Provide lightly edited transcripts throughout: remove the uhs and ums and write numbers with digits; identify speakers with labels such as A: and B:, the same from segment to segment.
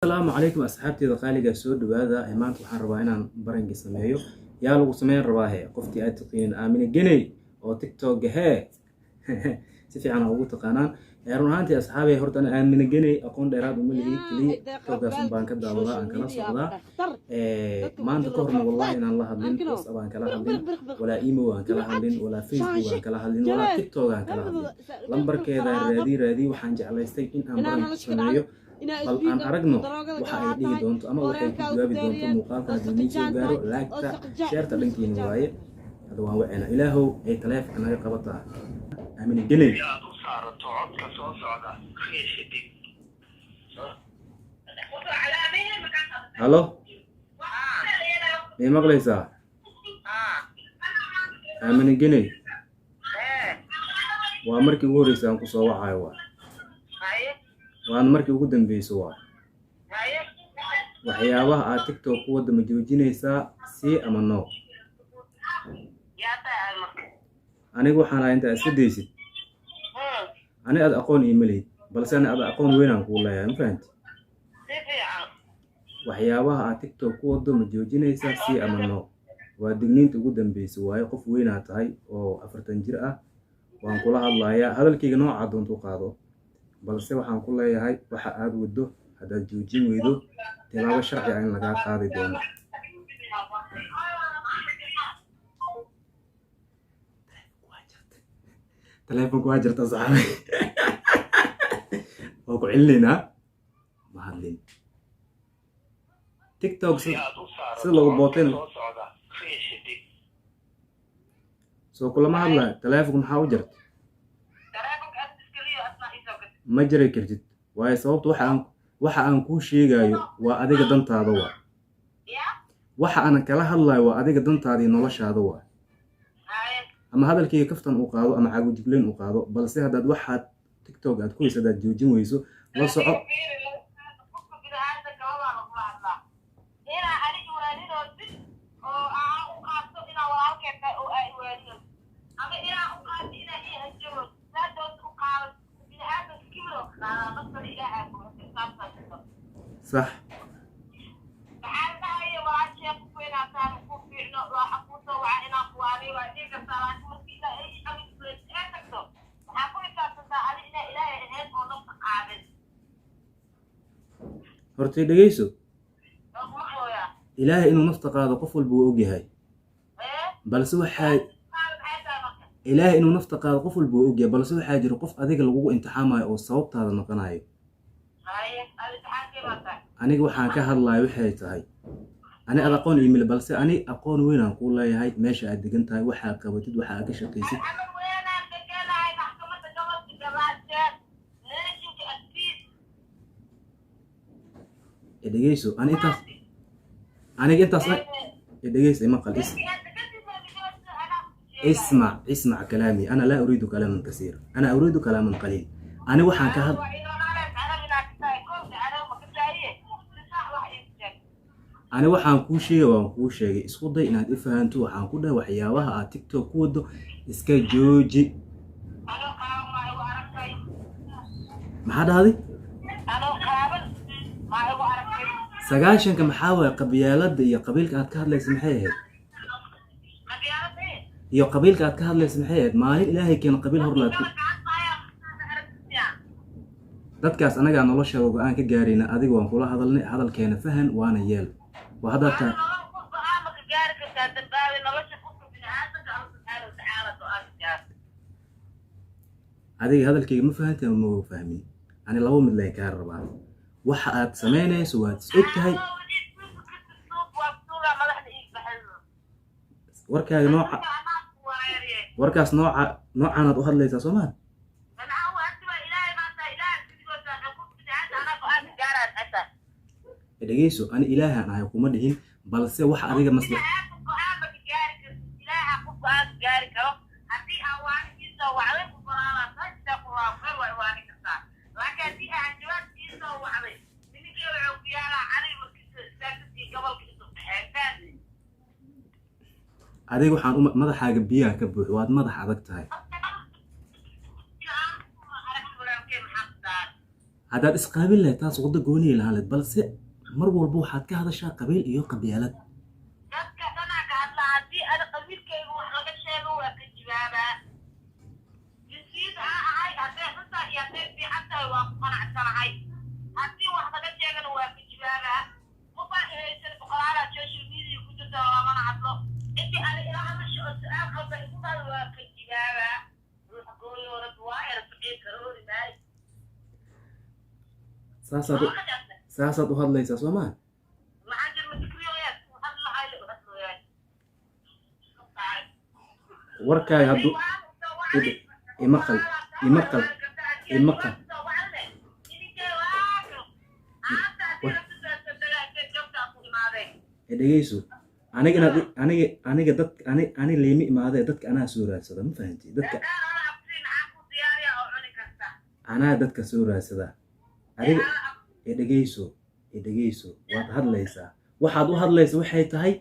A: السلام عليكم أصحابتي دقالي سود وهذا إيمان وحن ربعنا برنج سمايو يا لو سمين رباهي قفتي أتقين آمين الجني أو تيك توك هي سفي أنا أقول تقانان يارون هانتي أصحابي هرت أنا آمين الجني أكون ديراد وملي كلي توك أسم بانك دعوة أنك ناس وضع ما أنت كهرنا والله إن الله هدين بس أبان كلا هدين ولا إيمو أنك لا هدين ولا فيسبوك أنك لا هدين ولا تيك توك أنك لا هدين لمبر كذا رادي وحنج على استيقين أمرين سمايو bal aan aragno waxa ay dhihi doonto ama waxay ku jawaabi doonto muuqaalka hadii soo gaaro laagta sheerta dhankiina waaye hada waan wacina ilaahow ay taleefan naga qabataa aamin gelay
B: aad u saarato codka soo socda khishidi
A: halo ee maqlaysa aamin gelay waa markii ugu horeysay aan ku soo wacayo waan markii ugu dambeysay waxyaabaha aad TikTok ku wada ma joojinaysaa si ama no anigu waxaan ahay inta iska deysid ani aad aqoon email balse ani aad aqoon weyn aan ku leeyahay ma fahanti waxyaabaha aad TikTok ku wada ma joojinaysaa si ama no waa digniinta ugu dambeysay waayo qof weyn aad tahay oo 40 jir ah waan kula hadlayaa hadalkayga nooca doonto qaado balse waxaan ku leeyahay waxa aad wado hadaad joojin weydo tilaabo sharci ah in laga qaadi doono telefoonku waa jirta saxaabay oo ku cilina ma hadlin TikTok sida lagu booteen soo kula ma hadla telefoonku maxaa u jirta ma jiray kartid waayo sababtu waxa aan ku sheegayo waa adiga dantaada waa waxa aan kala hadlayo waa adiga dantaada iyo noloshaada waa ama hadalkayga kaftan uu qaado ama cagu jibleen uu qaado balse hadaad waxaad TikTok aad ku haysaad joojin weyso la soco صح hortay dhageyso ilaahay inuu nafta qaado qof walba uu ogyahay balse waxa ilaahay inuu nafta qaado qof walba uu ogyahay balse waxa jira qof adiga lagu imtixaamayo oo sababtaada noqonayo aniga waxaan ka hadlayo waxay tahay ani aad aqoon email balse ani aqoon weyn aan ku leeyahay meesha aad degan tahay waxa qabatid waxa aad ka shaqeysid dhageyso aniga intaas dhageyso ma qalis اسمع كلامي أنا لا أريد كلاما كثيرا أنا أريد كلاما قليل أنا وحان كهد أنا وحان كوشي وكوشي اسكو إن هاد إفهانتو وحان كودا وحياوها تيك توك كودو اسكا جوجي ما حدا هذي سقاشن كمحاوة قبيالات يا قبيلك هاد كهد ليس محيهد iyo qabiilka aad ka hadlaysan maxay maalin ilaahay keen qabiil hor laabtay dadkaas anaga noloshooda go'aan ka gaarina adiga waan kula hadalnay hadalkeena fahan waana yeel waa hada ta adiga hadalkayga ma fahantay ma fahmin ani labo mid lay ka rabaa waxa aad sameynayso waad is ogtahay warkaaga nooca warkaas noocan aad u hadlaysaa Soomaali dhageyso ani ilaahan ahay kuma dhihin balse waxa adiga maslax adiga waxaan madaxaaga biyaha ka buux waad madax adag tahay haddaad isqaabil lahayd taas waddo gooniya lahaan lahayd balse mar walba waxaad ka hadashaa qabiil iyo qabyaalad
C: dadka dhanaa ka hadla haddii ada qabiilkayga wax laga sheego waa ka jawaabaa jinsiyada ha ahay hadday xuntaa iyo hadday fiican tahay waa ku qanacsanahay haddii wax laga sheegana waa ka jawaabaa mabaa inaysan boqolaala social media ku jirta lamana hadlo intii ana ila hadasho oo su-aal qalba igu dhal waa ka jawaabaa ruuxa gooyoorad waa erfacii karoori maayo
A: saasaad u hadlaysaa soo maa
C: maxaa jirma dikriyoyaad ku hadlahay u hadlooyaay
A: warkaaga hadduu imaqal dhegeyso aniga leemi imaadee dadka anaa soo raadsada ma fahanti dadka anaa dadka soo raadsada adiga dhegeyso waad hadlaysaa waxaad u hadlaysa waxay tahay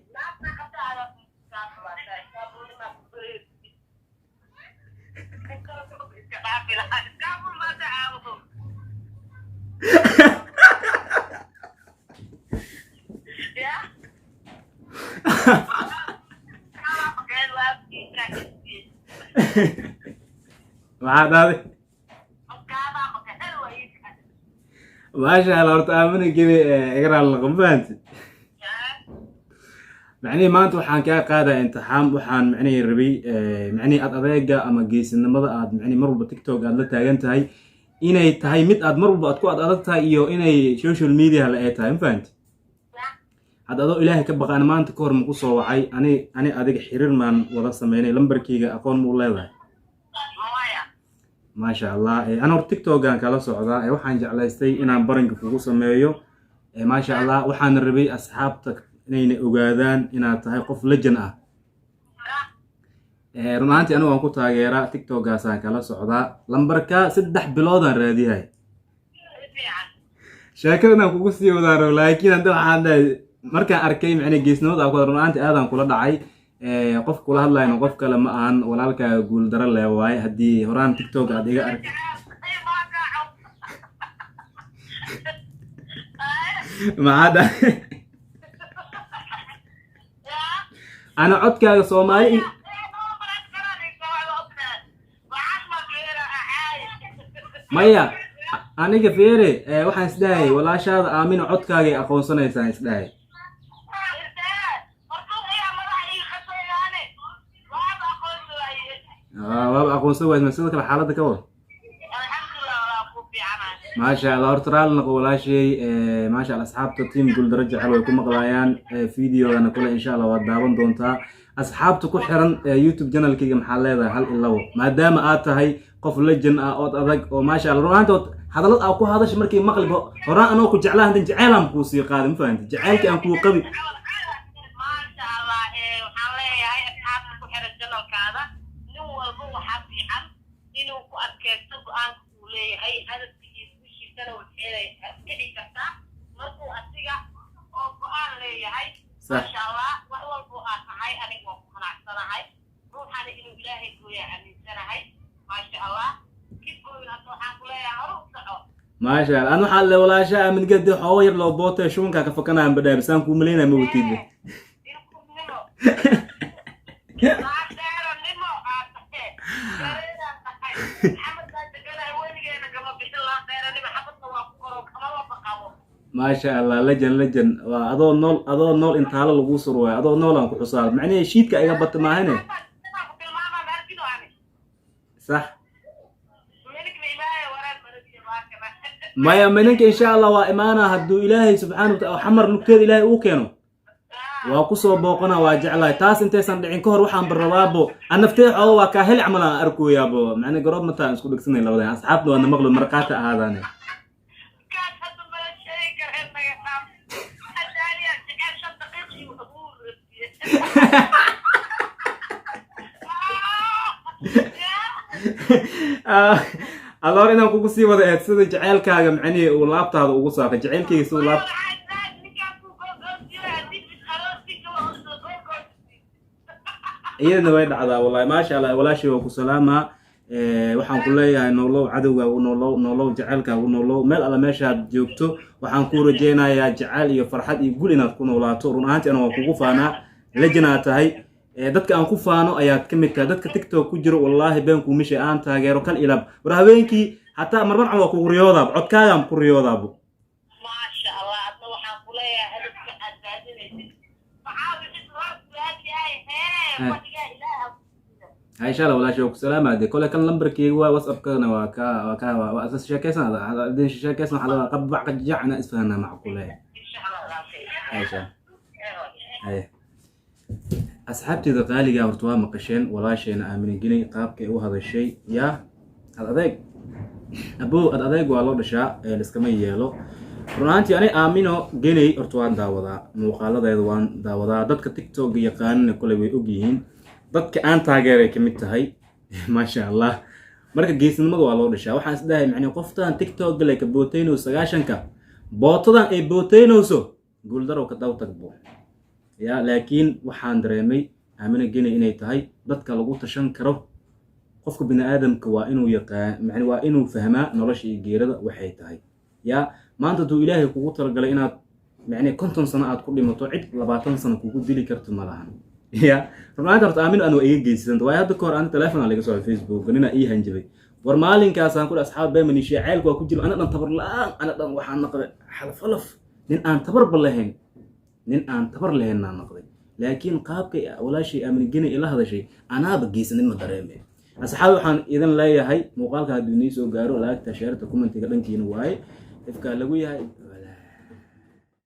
A: maxaa dhaaday maasha allah horta aamina gebe igaraan laqan fahanti macnihii maanta waxaan kaa qaadaa imtixaan waxaan macnihii rabay macnihii aad adeega ama geesinimada aad macnihii mar walba tiktok aad la taagan tahay inay tahay mid aad mar walba aad ku adag tahay iyo inay social media la ay tahay ma fahanti hadda adoo ilaahay ka baqaan maanta ka hor ma ku soo wacay ani adiga xiriir maan wada sameynay lambarkayga aqoon muu leedahay maasha allah ana hor tiktokan kala socdaa waxaan jeclaystay inaan baranka kugu sameeyo maasha allah waxaan rabay asxaabta inayna ogaadaan inaad tahay qof lejan ah run ahaantii anigu waan ku taageeraa tiktokaasaan kala socdaa lambarka 3 biloodaan raadiyahay sheekadan aan kugu sii wadaaro laakiin hadda waxaan dhahay markaan arkay macnaa geesnimada aan ku run ahaantii aadaan kula dhacay qof kula hadlayno qof kale ma ahan walaalkaaga guul daro leh waaye haddii horaan tiktok aad iga arkay maxaa dhahay ana codkaaga Soomaali maya aniga feere waxaan isdhahay walaashaada aamina codkaaga ay aqoonsanaysaa isdhahay waaba aqoonsan waysma sidoo kale xaaladda ka war maasha allah horta raali noqo walaashay maasha allah asxaabta team guuldaro jecel way ku maqlaayaan videogana kule insha allah waad daawan doontaa asxaabta ku xiran youtube channelkayga maxaa leedahay hal ilawo maadaama aad tahay qof lejan ah ood adag oo maasha allah runaantood hadalad aa ku hadasha markii maqlib horaan anoo ku jeclaa haddan jeceylaan kuu sii qaaday ma fahanti jeceylkii aan kuu qabi
C: ما شاء الله وأول بوقات هاي أنا وقناع سنة هاي روح أنا إنه إلهي كويا أمين سنة هاي ما شاء الله كيف قولنا توحان كلها هروب صعب
A: ما شاء الله أنا حال ولا شيء من قد حوير لو بوته شون كا كفكنا عم بدأ بس أنا كوملينا موتيد ما شاء الله لجن أضو نول انت هلا لغو سروي أضو نول أنكو حصال معني شيت كأيها بط ما هنا صح ما يمنك إن شاء الله وإيمانا هدو إلهي سبحانه وتعالى حمر نكتير إلهي أوكينو وقصوا بوقنا واجعلا تاس انتي صندعين كهر وحان بالروابو أنا فتيح أو وكاهل عملا أركو يابو معني قرب متى نسكو لك سنين لو دي أصحابنا وأنا مغلو مرقاتا هذا alors inaan kugu sii wada eed sida jaceylkaaga macnii uu laabtaada ugu saaqay jaceylkiisa uu laab iyadana way dhacdaa wallahi maasha allah walaashii waa ku salaamaa waxaan ku leeyahay nolow cadowgaagu nolow jacaylkaagu nolow meel alla meeshaad joogto waxaan ku rajeynayaa jacayl iyo farxad iyo gul inaad ku noolaato run ahaantii ana waa kugu faanaa lejinaa tahay dadka aan ku faano ayaad ka mid tahay dadka tiktok ku jiro wallaahi beenkuu mishay aan taageero kal ilaab war habeenkii hataa marmar can waa kugu riyoodaab codkaagaan ku riyoodaabo
C: maasha allah adna waxaan ku leeyahay hadafka aad raadinaysid maxaa wixii loo raadiyahay wadigaa ilaaha
A: هاي شاء الله ولا شيء وسلام هذه كل كان لمبر كي واتساب كنا واساس شاكسنا هذا دين شاكسنا على قبل بعد جعنا اسفنا مع كلها
C: ان شاء الله
A: هاي شاء هاي أصحابتي ذا غالي قابرتوها مقشين ولا شيء أنا آمن جني قابك وهذا الشيء يا الأذيق أبو الأذيق والله دشاء الإسكامي يلو runtii ani aamino genay hortaan daawada muuqaaladeeda waan daawada dadka tiktok yaqaan kule way og yihiin dadka aan taageeray kamid tahay ma sha Allah marka geesnimada waa loo dhashaa waxaan isdhahay macna qoftaan tiktok galay ka booteyno 9ka bootadan ay booteynooso guuldaro ka daw tagbo ya laakiin waxaan dareemay aamino genay inay tahay dadka lagu tashan karo qofka bini aadamka waa inuu yaqaan macna waa inuu fahmaa nolosha iyo geerada waxay tahay ya maanta duu ilaahay kugu talagalay inaad macna 50 sano aad ku dhimato cid 20 sano kugu dili karto malahan ya runtii horta aamin aan way geeysan way hadda koor aan telefoon aan laga soo Facebook nina ii hanjabay war maalinkaas aan ku asxaab beemani sheecayl ku jiro ana dhan tabar la'aan ana dhan waxaan naqday xalfalaf nin aan tabar lahayn aan naqday laakiin qaabka walaashay aamin genay ila hadashay anaaba geesanimo dareemay asxaab waxaan idin leeyahay muuqaalka haddii soo gaaro laagta sheerta commentiga dhankiina waaye ifka lagu yahay